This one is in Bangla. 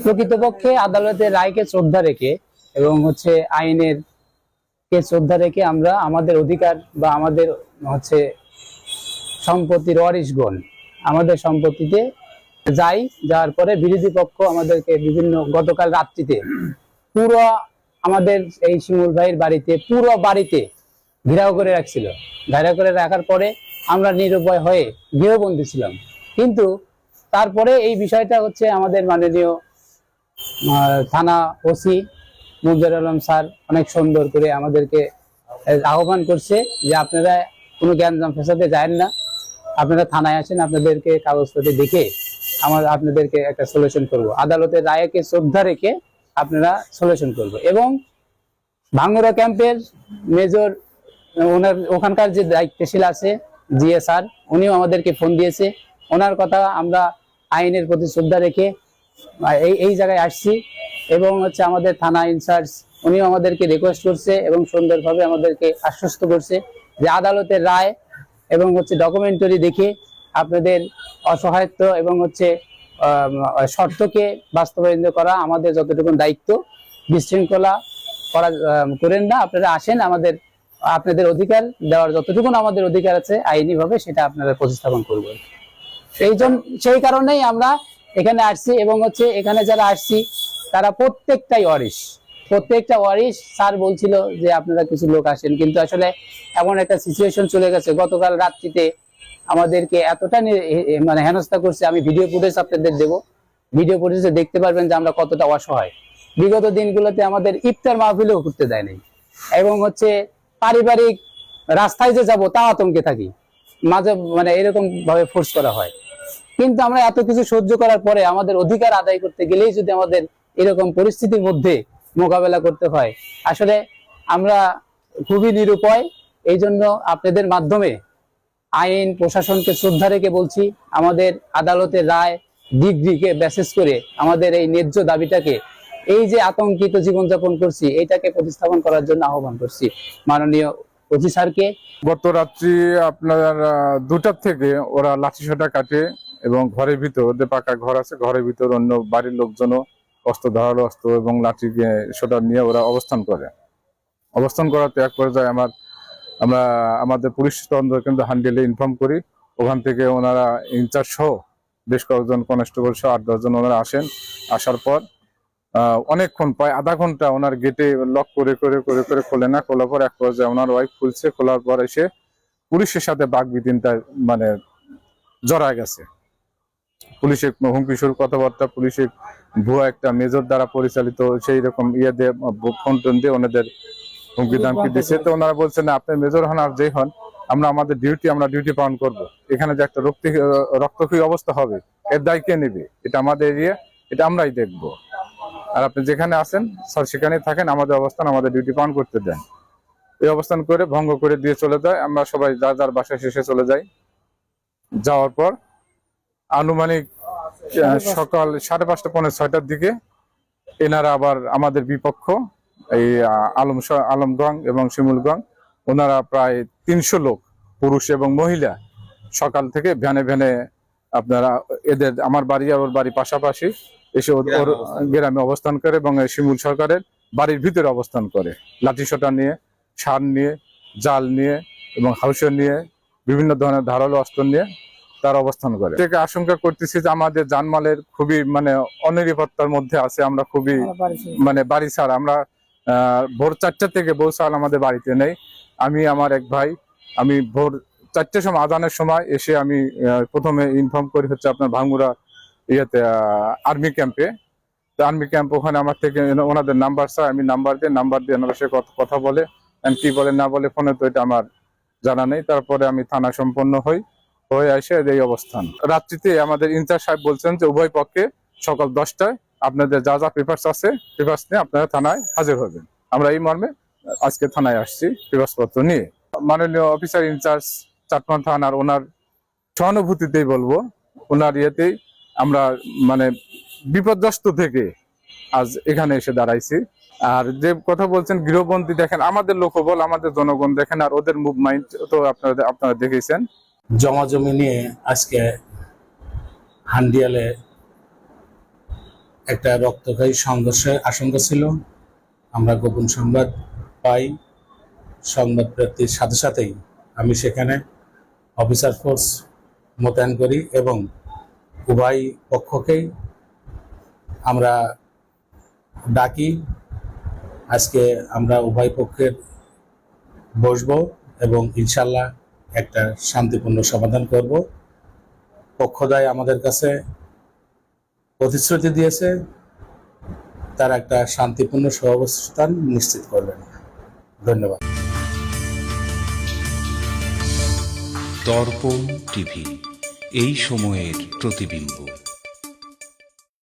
প্রকৃতপক্ষে আদালতের রায়কে শ্রদ্ধা রেখে এবং হচ্ছে আইনের কে শ্রদ্ধা রেখে আমরা আমাদের অধিকার বা আমাদের হচ্ছে সম্পত্তির ওয়ারিশগণ আমাদের সম্পত্তিতে যাই, যাওয়ার পরে বিরোধী পক্ষ আমাদেরকে বিভিন্ন গতকাল রাত্রিতে পুরো আমাদের এই শিমুল ভাইয়ের বাড়িতে পুরো বাড়িতে ঘেরাও করে রাখছিল। ঘেরাও করে রাখার পরে আমরা নিরুপায় হয়ে গৃহবন্দী ছিলাম। কিন্তু তারপরে এই বিষয়টা হচ্ছে আমাদের মাননীয় থানা ওসি মুনজার আলম স্যার অনেক সুন্দর করে আমাদেরকে আহ্বান করছে যে আপনারা কোনো জ্ঞানজাম ফেসাতে যায় না, আপনারা থানায় আসেন, আপনাদেরকে কাগজপত্র দেখে আপনাদেরকে একটা সলিউশন করব, আদালতের রায়কে শ্রদ্ধা রেখে আপনারা সলিউশন করব। এবং ভাঙ্গুরা ক্যাম্পের মেজর ওখানকার যে দায়িত্বশীল আছে জিএ স্যার, উনিও আমাদেরকে ফোন দিয়েছে। ওনার কথা আমরা আইনের প্রতি শ্রদ্ধা রেখে এই জায়গায় আসছি। এবং হচ্ছে আমাদের থানা ইনচার্জ উনিও আমাদেরকে রিকোয়েস্ট করছে এবং সুন্দরভাবে আমাদেরকে আশ্বস্ত করছে যে আদালতের রায় এবং হচ্ছে ডকুমেন্টারি দেখে আপনাদের অসহায়ত্ব এবং হচ্ছে শর্তকে বাস্তবায়িত করা আমাদের যতটুকু দায়িত্ব, বিশৃঙ্খলা করেন না, আপনারা আসেন, আপনাদের অধিকার দেওয়ার যতটুকু আমাদের অধিকার আছে আইনি ভাবে সেটা আপনারা প্রতিস্থাপন করবেন। সেই কারণেই আমরা এখানে আসছি। এবং হচ্ছে এখানে যারা আসছি তারা প্রত্যেকটা ওয়ারিশ। স্যার বলছিল যে আপনারা কিছু লোক আসেন, কিন্তু আসলে এমন একটা সিচুয়েশন চলে গেছে, গতকাল রাত্রিতে আমাদেরকে এতটা মানে হেনস্থা করছে। আমি ভিডিও ফুটেজ আপনাদের দেবো, ভিডিও ফুটেজে দেখতে পারবেন যে আমরা কতটা অসহায়। বিগত দিনগুলোতে আমাদের ইফতার মাহফিলেও করতে দেয় নাই, এবং হচ্ছে পারিবারিক রাস্তায় যে যাবো তা আতঙ্কে থাকি, মাঝে মানে এরকম ভাবে ফোর্স করা হয়। কিন্তু আমরা এত কিছু সহ্য করার পরে আমাদের অধিকার আদায় করতে গেলেই যদি আমাদের এরকম পরিস্থিতির মধ্যে মোকাবেলা করতে হয়, আসলে আমরা খুবই নিরুপায়। এই জন্য আপনাদের মাধ্যমে আইন প্রশাসনকে শ্রদ্ধা রেখে বলছি, আমাদের আদালতের রায় ডিগ্রিকে বেসিস করে আমাদের এই ন্যায্য দাবিটাকে, এই যে আতঙ্কিত জীবনযাপন করছি এটাকে প্রতিস্থাপন করার জন্য আহ্বান করছি মাননীয় ওসি স্যারকে। গত রাত্রি আপনার 2টা থেকে ওরা লাঠিসোঁটা কাটে এবং ঘরের ভিতর, ওদের পাকা ঘর আছে, ঘরের ভিতর অন্য বাড়ির লোকজনও অস্ত্র, ধারালো অস্ত্র এবং লাঠি সোটা নিয়ে ওরা অবস্থান করাতে এক পর্যায়ে আমরা আমাদের পুলিশ তদন্ত কেন্দ্র হ্যান্ডেলে ইনফর্ম করি। ওখান থেকে ওনারা ইনচার্জ সহ বেশ কয়েকজন কনস্টেবল সহ 8-10 জন ওনারা আসেন। আসার পর অনেকক্ষণ, প্রায় আধা ঘন্টা ওনার গেটে লক করে খোলে না। খোলার পর এক পর্যায়ে ওনার ওয়াইফ খুলছে। খোলার পর এসে পুলিশের সাথে বাকবিতণ্ডা মানে জড়ায় গেছে। পুলিশের হুমকি শুরু কথাবার্তা, পুলিশের ভুয়া একটা মেজর দ্বারা পরিচালিত সেই রকম ইয়ে দিয়ে ফোন টোন দিয়ে ওনাদের হুমকি দামকি দিচ্ছে। তো ওনারা বলছেন না, আপনি মেজর হন আর যেই হন, আমরা ডিউটি পালন করব। এখানে যে একটা রক্তক্ষয়ী অবস্থা হবে এর দায় কে নেবে? এটা আমাদের এরিয়া, এটা আমরাই দেখব। আর আপনি যেখানে আছেন স্যার সেখানেই থাকেন, আমাদের ডিউটি পালন করতে দেন। এই অবস্থান করে ভঙ্গ করে দিয়ে চলে যায়। আমরা সবাই যার বাসায় শেষে চলে যাই। যাওয়ার পর আনুমানিক সকাল 5:30 পৌনে 6টার দিকে এনারা আবার আমাদের বিপক্ষ এই আলমগঞ্জ এবং শিমুলগঞ্জ, ওনারা প্রায় 300 লোক পুরুষ এবং মহিলা সকাল থেকে ভ্যানে আপনারা আমার বাড়ি আর ওর বাড়ি পাশাপাশি এসে ওর গ্রামে অবস্থান করে এবং শিমুল সরকারের বাড়ির ভিতরে অবস্থান করে, লাঠিসোঁটা নিয়ে, সার নিয়ে, জাল নিয়ে এবং হাউসে নিয়ে, বিভিন্ন ধরনের ধারালো অস্ত্র নিয়ে তার অবস্থান করে। থেকে আশঙ্কা করতেছি যে আমাদের জানমালের খুবই মানে অনিরাপত্তার মধ্যে আছে। আমরা খুবই মানে বাড়ি ছাড়া, আমরা ভোর 4টা থেকে বউ ছাড়া আমাদের বাড়িতে নেই। আমি আমার এক ভাই, আমি ভোর 4টার সময় আজানের সময় এসে আমি প্রথমে ইনফর্ম করি হচ্ছে আপনার ভাঙ্গুরা আর্মি ক্যাম্পে। আর্মি ক্যাম্প ওখানে আমার থেকে ওনাদের নাম্বার চাই, আমি নাম্বার দিয়ে ওনারা সে কথা বলে, কি বলে না বলে ফোনে তো এটা আমার জানা নেই। তারপরে আমি থানা সম্পন্ন হয়ে আসে এই অবস্থান। রাত্রিতে আমাদের ইনচার্জ সাহেব বলছেন যে উভয় পক্ষে সকাল 10টায় আপনাদের যা পেপারস আছে পেপারস নিয়ে আপনারা থানায় হাজির হবেন। আমরা এই মর্মে আজকে থানায় আসছি পেপারস পত্র নিয়ে। মাননীয় অফিসার ইনচার্জ চাটমা থানার ওনার সহানুভূতিতেই বলবো, ওনার ইয়েতেই আমরা মানে বিপর্যস্ত থেকে আজ এখানে এসে দাঁড়াইছি। আর যে কথা বলছেন গৃহবন্দী, দেখেন আমাদের লোকবল, আমাদের জনগণ দেখেন, আর ওদের মুভমেন্ট তো আপনারা দেখেছেন। জমি নিয়ে আজকে হান্ডিয়ালে একটা রক্তক্ষয়ী সংঘর্ষের আশঙ্কা ছিল। আমরা গোপন সংবাদ পাই, সংবাদ প্রাপ্তির সাথে সাথেই আমি সেখানে অফিসার ফোর্স মোতায়েন করি এবং উভয় পক্ষকেই আমরা ডাকি। আজকে আমরা উভয় পক্ষের বসবো এবং ইনশাল্লাহ একটা শান্তিপূর্ণ সমাধান করব। পক্ষদ্বয় আমাদের কাছে প্রতিশ্রুতি দিয়েছে তারা একটা শান্তিপূর্ণ সহাবস্থান নিশ্চিত করবেন। ধন্যবাদ। দর্পণ টিভি, এই সময়ের প্রতিবিম্ব।